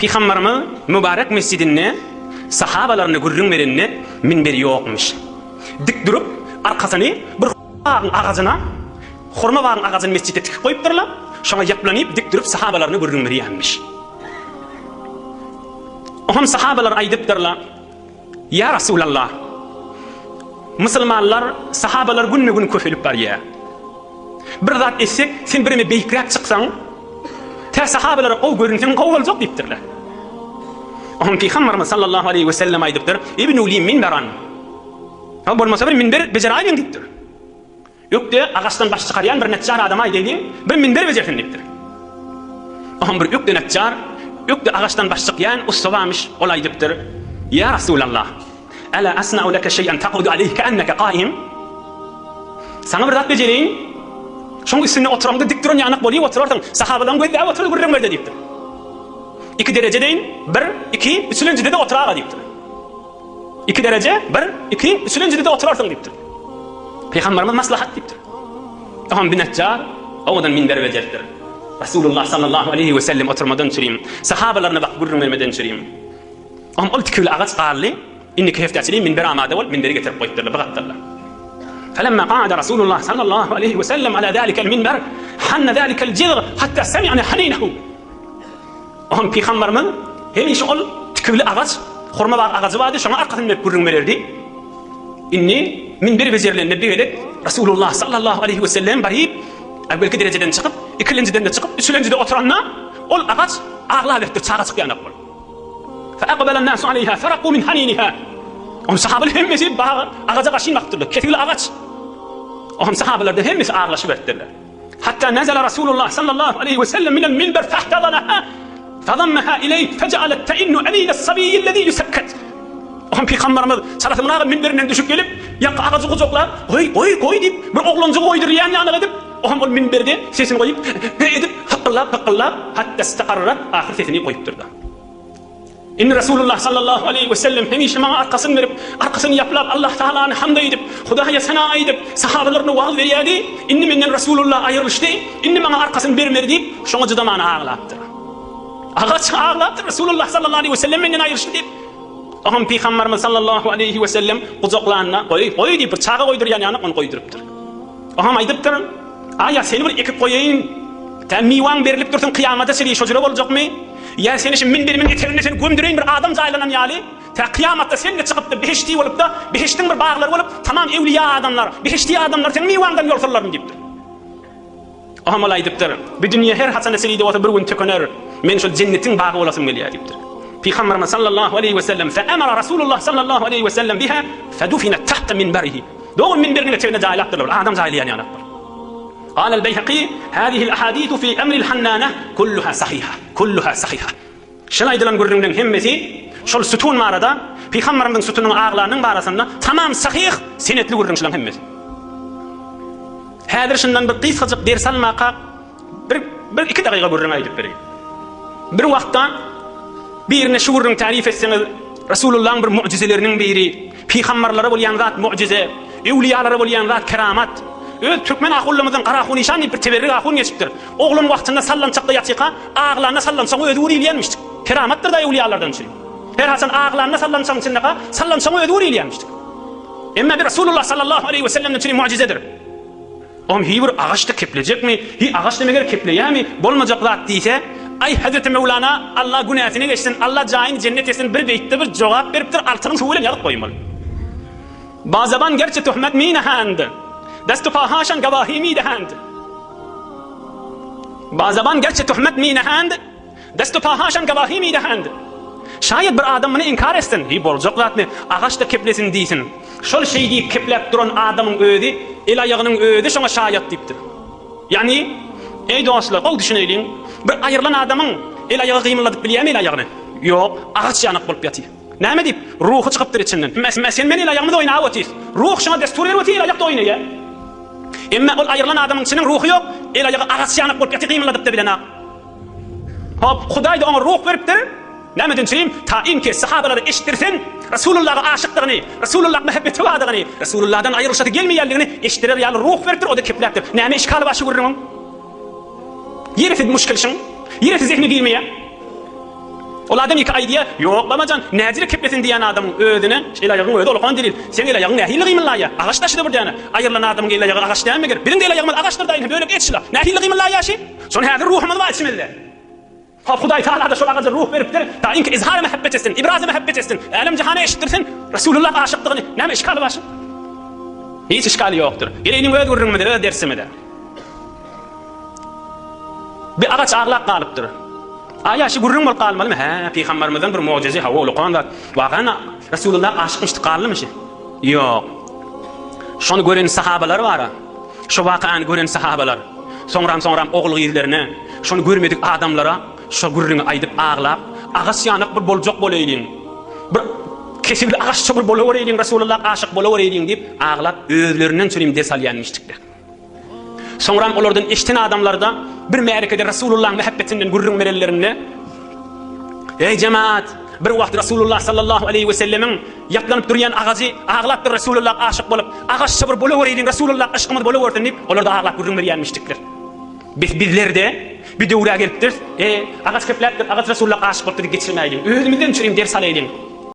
Peygamberimiz mübarek mescidinde sahabalarını görünmerinne minberi yokmuş. Dik durup arkasını bir ağacına, hurma bağın ağacını mescidde tikip koyupdurlar. Şuna yaplanıp dik durup sahabalarını görünmeri yanmış. Oham sahabalar aydıpdırlar. Ya Resulallah, Müslümanlar, sahabalar günme gün köfülüp var ya. Bir zat etsek, sen birime beyikrek çıksan, ta sahabalara o görünsen kovul yok deyipdirler. Oham Peygamberimiz sallallahu aleyhi ve sellem aydıpdır. İbn-i li minberan. Ha bolmasa bir minber becer ayın deyipdir. Yok de ağaçtan baş çıkaryan bir netcar adam aydeydin, bir minber becersin deyipdir. Oham bir yok de netcar, yok de ağaçtan baş çıkayan ustavamış olaydıpdır. Ya Resulallah, ala asna'u laka şey'an taqudu aleyhi keanneke qaim. Sana bir zat becereyim. Şunun üstüne oturamda dik duran yanak boluyup oturardın. Sahabadan koyup ya oturur gurren böyle deyiptir. 2 derece deyin, 1, 2, 3. de oturağa deyiptir. 2 derece, 1, 2, 3. de oturardın deyiptir. Peygamberimiz maslahat deyiptir. Oham bir netcar, oğudan minber becerdir. Resulullah sallallahu aleyhi ve sellem oturmadan çüreyim. Sahabalarına bak gurren vermeden çüreyim. Oham ol tikivli ağaç qarlı, inni kefte açılayım, minber amade ol, minberi getirip koyupturlar, bıqattarlar. فلما قعد رسول الله صلى الله عليه وسلم على ذلك المنبر حن ذلك الجذع حتى سمعنا حنينه. Oham Peygamberimiz hem işi ol tikivli ağaç, hurma bağ ağacı vardı, şuna arkasını verip gurrun verirdi. İnni minber vezirlerine bir edip Resulullah sallallahu aleyhi ve sellem barayıp evvelki dereceden çıkıp, 2'den de çıkıp, 3'de de oturanla ol ağaç ağla verdi, çağa çıkıp yanak ol. فأقبل الناس عليها فرقوا من حنينها. Oham sahabeler hemmesi ağaca kaşıyın baktırlar, ketivli ağaç. Oham sahabeler de hemmesi ağlaşıp ettirler. Hatta nezele Resulullah sallallahu aleyhi ve sellem minel minber fehtadanaha fadammaha ileyh fecealet te'innu aleyhi sabiyillezî yusakket. Oham Peygamberimiz salatımın minberinden düşüp gelip ağacı kucaklar, koy deyip bir oğlanca koydur yanına edip oham ol minberde sesini koyup edip hıkkıllap hatta istakarrat ahir sesini koyup durdu. İnni Resulullah sallallahu aleyhi ve sellem hemişe bana arkasını verip, arkasını yapıp Allah Teala'nı hamd edip, Hudaya sana edip, sahabalarını vaaz veriyordu. İnni menden Resulullah ayrılıştı, inni bana arkasını vermedi deyip, şuna cıdamana ağlattı. Ağaç ağlattı, Resulullah sallallahu aleyhi ve sellem menden ayrılıştı deyip. Oham Peygamberimiz sallallahu aleyhi ve sellem kucaklarına koy deyip, çağa koydur yanına onu koyduruptur. Oham aydıptır, aya seni bir ekip koyayım, mivan verilip dursun kıyamata seni şocura olacak mı? Ya sen için minberimin eterine seni gömdüreyim bir adam zaylanan yali. Ta kıyamatta sen de çıkıp da behişti olup da behiştin bir bağlar olup tamam evliya adamlar, behişti adamlar sen mivandan yol fırlarım deyiptir. Oham olaydıptır. Bir dünya her hasanesini de bir gün tükener. Men şu cennetin bağı olasım geliyor deyiptir. Peygamberimiz sallallahu aleyhi ve sellem fe'emara Resulullah sallallahu aleyhi ve sellem biha fedufinet tahta minberihi. Doğru minberinin eterine zaylattırlar. Adam zaylayan yanaklar. قال البيهقي هذه الأحاديث في أمر الحنانة كلها صحيحة. شنو يدلن قررن همتي شل ستون ماردا في خمر من ستون أغلانن بارسنا تمام صحيح سنة لقررن شلون همتي. هذا شنن بقيس خزق دير سلماقا بر إكيد دقيقة قررن أيدك بري. بر وقتا بيرن شورن تعريف السنة رسول الله بر معجزلرن بيري في خمر لربوليان ذات معجزة أولياء لربوليان ذات كرامات. Türkmen ağullamızın qara nişan bir teberrik ağun geçipdir. Oğlun vaxtında sallançaqda yatıqa, ağlarına sallançağı ödür ilyenmişdik. Keramatdır da evliyalardan şey. Her hasan ağlarına sallançağı içindeqa, sallançağı ödür ilyenmişdik. Emme bir Resulullah sallallahu aleyhi ve sellem'den çiri mucizedir. Oğlum hi bir ağaçta kepleyecek mi? Hi ağaç demeger kepleye mi? Bolmayacak zat deyse, ay Hazreti Mevlana Allah günahını geçsin, Allah cayini cennet etsin bir beytte bir cevap veriptir, altının şuuyla yalıp koymalı. Bazaban gerçi tuhmet mi nehandı? دست پاهاشان گواهی میدهند. بعضبان گرچه تهمت مینهند دست و پاهاشان گواهی میدهند. شاید bir adam bunu inkar etsin. Hi bolacak zatni ağaçta keplesin deysin. Şol şey deyip keplep duran adamın ödü, el ayağının ödü şuna şayet deyiptir. Yani ey dostlar ol düşünelim. Bir ayrılan adamın el ayağı kıymılladık biliyem el ayağını. Yok ağaç yanık bulup yatıyor. Näme deyip ruhu çıkıptır içinden. Mesela men el ayağımı da oynağı ötüyüz. Ruh şuna destur ver ötüyü el ayakta oynaya. Emme ol ayrılan adamın içinin ruhu yok, el ayağı ağaç yanık bulup yatı kıymılladık da bilene. Hop, Huday da ona ruh veriptir. Näme dünçeyim? Ta inki sahabaları eşittirsin, Resulullah'a aşıktırını, Resulullah'a mehabbeti vadığını, Resulullah'dan ayrılışatı gelmeyerliğini eşittirir yani ruh veriptir, o da kepleptir. Näme işkalı başı görürüm? Yerefid müşkilşin, yerefid zihni giymeye. Ol adam iki ay diye, yok babacan, näzire keplesin diyen adamın özüne, ayağın özü olkan delil. Sen el ayağın nähili gymylla agaç taşıdı bir dene. Ayırlan adam el ayağı agaç dämeger. Birinde el ayağın agaçdır dayın, böyle etşila. Nähili gymylla ýaşy. Şonu häzir ruhumyz var içimizde. Hudaý Taala da şu agaça ruh beripdir. Taýin ki izhar mehabbet etsin, ibraz mehabbet etsin. Alam jahana eşitdirsin. Resulullah aşykdygyny näme işgali başı? Hiç işgali ýokdur. Gereğinin öz gurrunmydy, öz dersimidi. Bir agaç ağlap galypdyr. Ayaşı gurrun bol kalmalymy? He, Peygamberimizden bir mucize hawa ulkan zat. Wagana Resulullah aşykmyşdy kalmyşy? Ýok. Şonu gören sahabalar bar. Şu wakaany gören sahabalar. Soňram ogul gyzlerine, şonu görmedik adamlara şu gurruny aýdyp ağlap, agaç ýanyk bir boljak bolaydyň. Bir kesildi agaç çöpür bolawerydyň, Resulullah aşyk bolawerydyň diýip ağlap özlerinden çürüm ders alýanmışdyklar. Soňram olardan eşiten adamlarda bir märkede Resulullah muhabbetinden gurrun merellerini, ey cemaat, bir wagt Resulullah sallallahu aleyhi ve sellemin yatlanyp durýan agazy ağlap Resulullah aşyk bolup, agaç çöpür bolawerydyň, Resulullah aşkymyz bolawerdi diýip olarda ağlap gurrun merýänmişdikler. Bizlerde bir döwre gelipdir. Agaç kepläpdir, agaç Resulullah aşyk bolupdy geçirmäýin. Özümizden çürüm ders alaýyn.